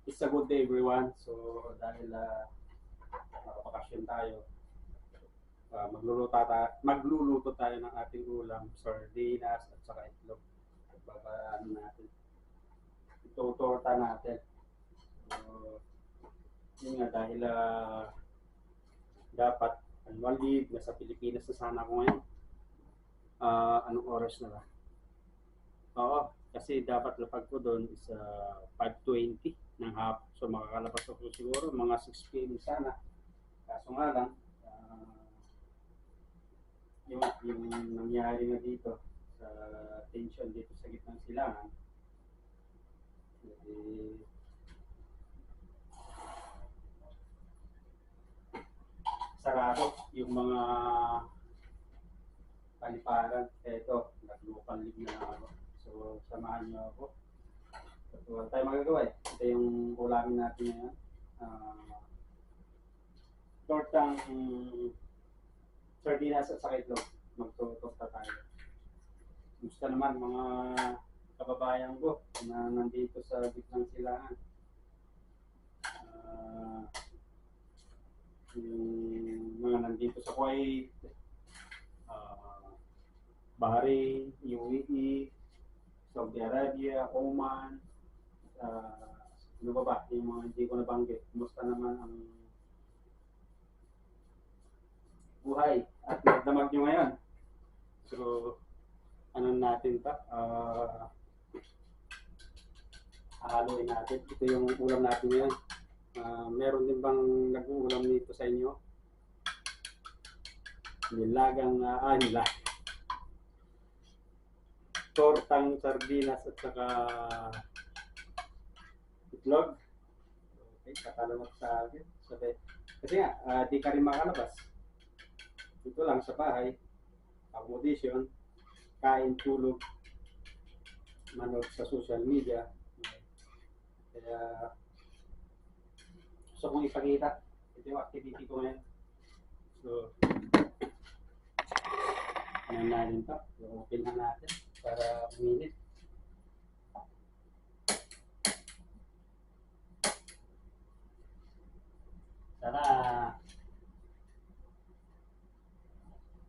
It's a good day everyone. So dahil nakapakasyon tayo, magluluto tayo ng ating ulam, sardinas at saka itlog. Ano natin, itutorta natin. So, yun nga dahil dapat annual leave, nasa Pilipinas na sana ako ngayon. Anong oras na ba? Oo, kasi dapat lapag ko doon is 5:20 ng hapon. So makakalabas ako siguro mga 6 p.m. sana. Kaso nga lang, yung nangyari na dito sa tension dito sa gitnang silangan, eh, sarado yung mga paliparan. Eto, nag-local league na ako. So, samahan niyo ako. So, wala tayong magagawa eh. Ito yung ulamin natin ngayon. Tortang sardinas at saka itlog. Magtutorta tayo. Gusto naman mga kababayan ko na nandito sa gitnang silangan. Yung mga nandito sa Kuwait, Bahrain, UAE, Saudi Arabia, Oman, ano ba ba, yung mga hindi ko nabanggit. Kumusta naman ang buhay at magdamag nyo ngayon? So, ano natin pa? Hahaluin natin. Ito yung ulam natin ngayon. Meron din bang nag-uulam nito sa inyo? Nilagang, tortang sardinas at saka itlog. Okay, katalamat sa akin. Kasi nga, di ka rin makalabas. Ito lang sa bahay, accommodation, kain, tulog, manood sa social media. Kaya gusto kong ipakita. Ito yung activity ko ngayon. So, ano natin ito? Open na natin para uminit. Sana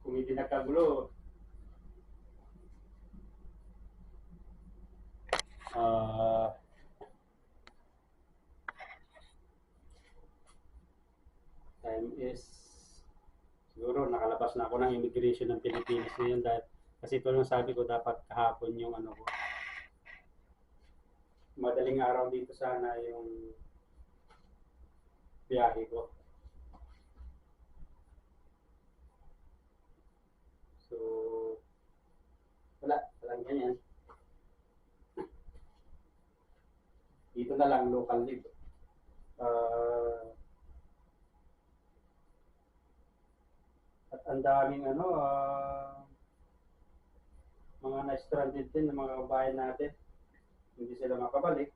kung hindi nagkagulo, time is siguro nakalabas na ako ng immigration ng Pilipinas ngayon dahil kasi ito lang sabi ko dapat kahapon yung ano ko. Madaling araw dito sana yung biyahe ko. So, walang ganyan. Dito na lang local dito. At ang daming mga na-stranded din ng mga kabayan natin. Hindi sila makabalik.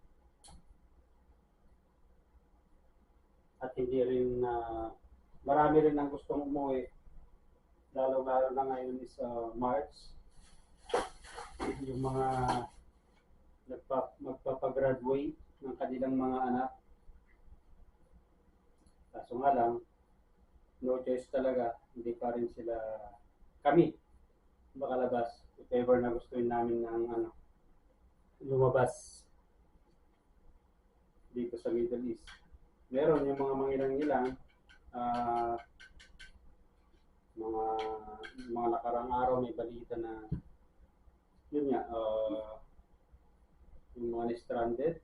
At hindi rin, marami rin ang gustong umuwi. Lalo-lalo na ngayon is March. Yung mga magpapagraduate ng kanilang mga anak. Kaso nga lang, no choice talaga, hindi pa rin sila, kami, makalabas. If ever na gusto namin ng lumabas dito sa Middle East. Meron yung mga mangilang-ilang, mga nakarang araw may balita na yun nga, yung mga stranded,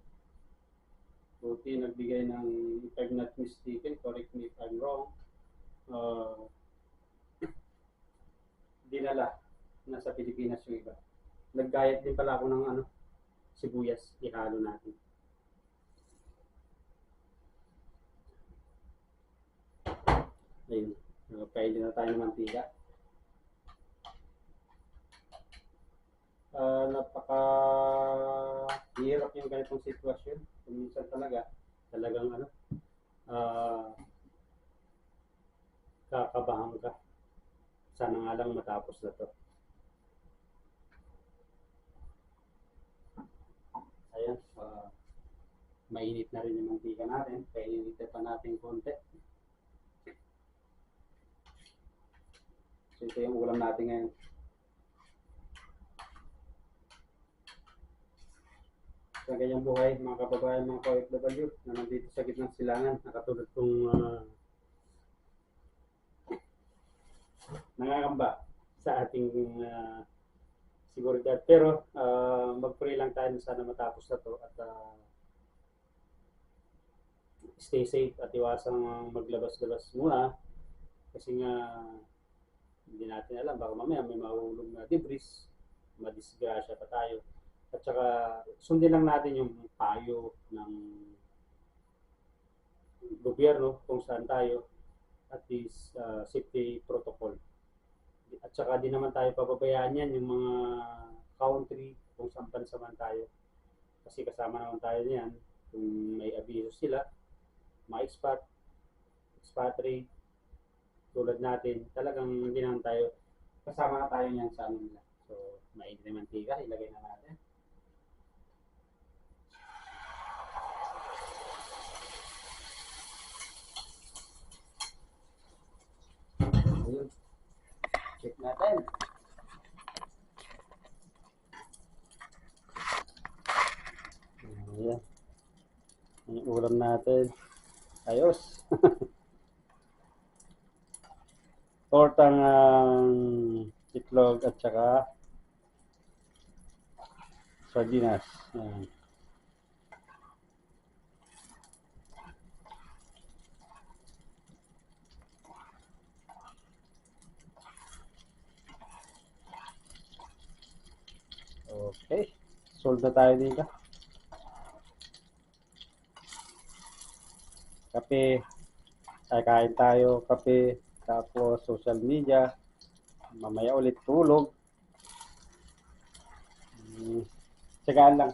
buti nagbigay ng, if I'm not mistaken, correct me if I'm wrong, dinala nasa Pilipinas yung iba. Naggayat din pala ako ng sibuyas, ihalo natin. Ayun, nagpaili na tayo ng mantika. Napaka-hirap yung ganitong sitwasyon. Minsan talagang kakabahan ka. Sana nga lang matapos na to. Ayan, mainit na rin yung mantika natin. Painitin pa natin konti. So ito yung ulam natin ngayon. Sa ganyang buhay, mga kababayan, mga OFW na nandito sa gitnang silangan, nakatulad kong nangangamba sa ating seguridad. Pero mag-pray lang tayo sana matapos na to at stay safe at iwasang maglabas-labas muna kasi nga hindi natin alam, baka mamaya may mahulog na debris, madisgrasya pa tayo. At saka sundin lang natin yung payo ng gobyerno kung saan tayo at least safety protocol. At saka di naman tayo pababayaan yan yung mga country kung saan bansa man tayo. Kasi kasama naman tayo niyan kung may abiso sila, ma-expat, expatriate, tulad natin, talagang hindi naman tayo, kasama na tayo niyan sa ano nila. So, mainit na mantika, ilagay na natin. Ayun. Check natin. Ayan. Yung ulam natin. Ayos. Tortang itlog at saka sardinas. Ayan. Okay. Sold na tayo dito. Kape. Ay, kain tayo. Kape. Tapos social media. Mamaya ulit tulog. Tsagaan lang.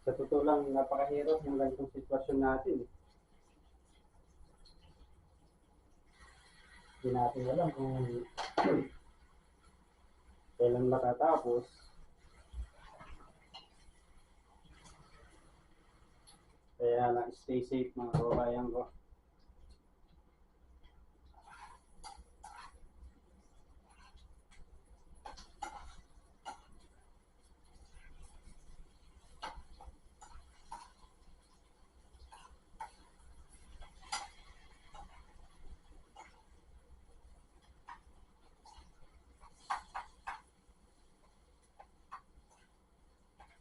Sa totoo lang, napakahirap yung ganitong sitwasyon natin. Hindi natin alam kung kailan matatapos. Kaya lang, stay safe mga kababayan ko.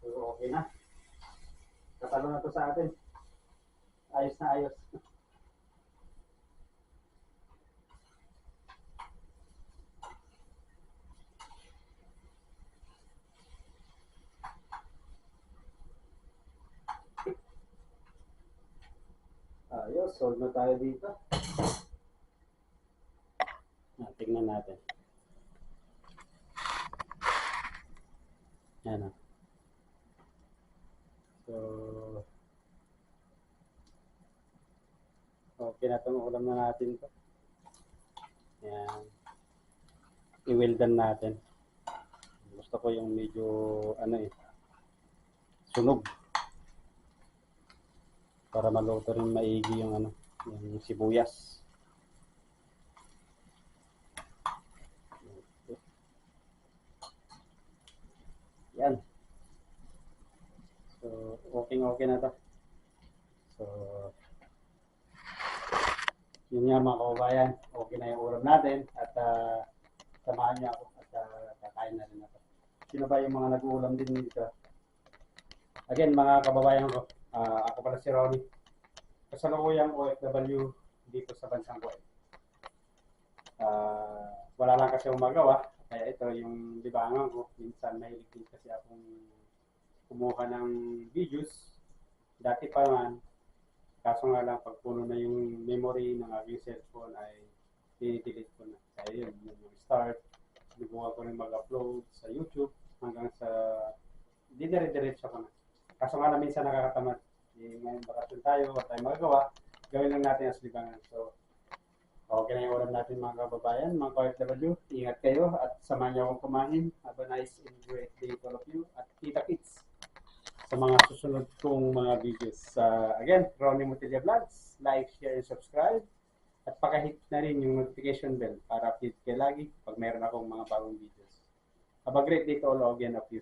So, okay na. Katalo na to sa atin. Ayos na ayos. Ayos, solve na tayo dito. Tingnan natin. Yan o. So, okay na itong ulam na natin to. Yan. I-weldan natin. Gusto ko yung medyo, sunog. Para maluto rin maigi yung yung sibuyas. Yan. So, okay na to. So, yun nga mga kababayan, okay na yung ulam natin at samahan niyo ako at kakain na rin ako. Sino ba yung mga nag-uulam din dito? Again, mga kababayan ko, ako pala si Ronnie. Kasalukuyang OFW dito sa bansang Kuwait. Wala lang kasi akong magawa, kaya ito yung libangan ko. Minsan may din kasi akong kumuha ng videos. Dati pa man, kaso nga lang pag puno na yung memory ng aking cellphone ay dinidelete ko na. Kaya yun, yung start, nagawa ko rin mag-upload sa YouTube hanggang sa dinire-diretso ko na. Kaso nga na minsan nakakatamad. Ngayon bakasyon tayo, wala tayong magagawa. gawin lang natin as libangan. So, okay na yung ulam natin mga kababayan, mga OFW. Ingat kayo at samahan niyo akong kumain. Have a nice and great day to all of you. At kita-kits sa mga susunod kong mga videos. Again, Ronnie Mutilla Vlogs. Like, share, and subscribe. At pakahit na rin yung notification bell para update kayo lagi pag meron akong mga bagong videos. Have a great day to all again of you.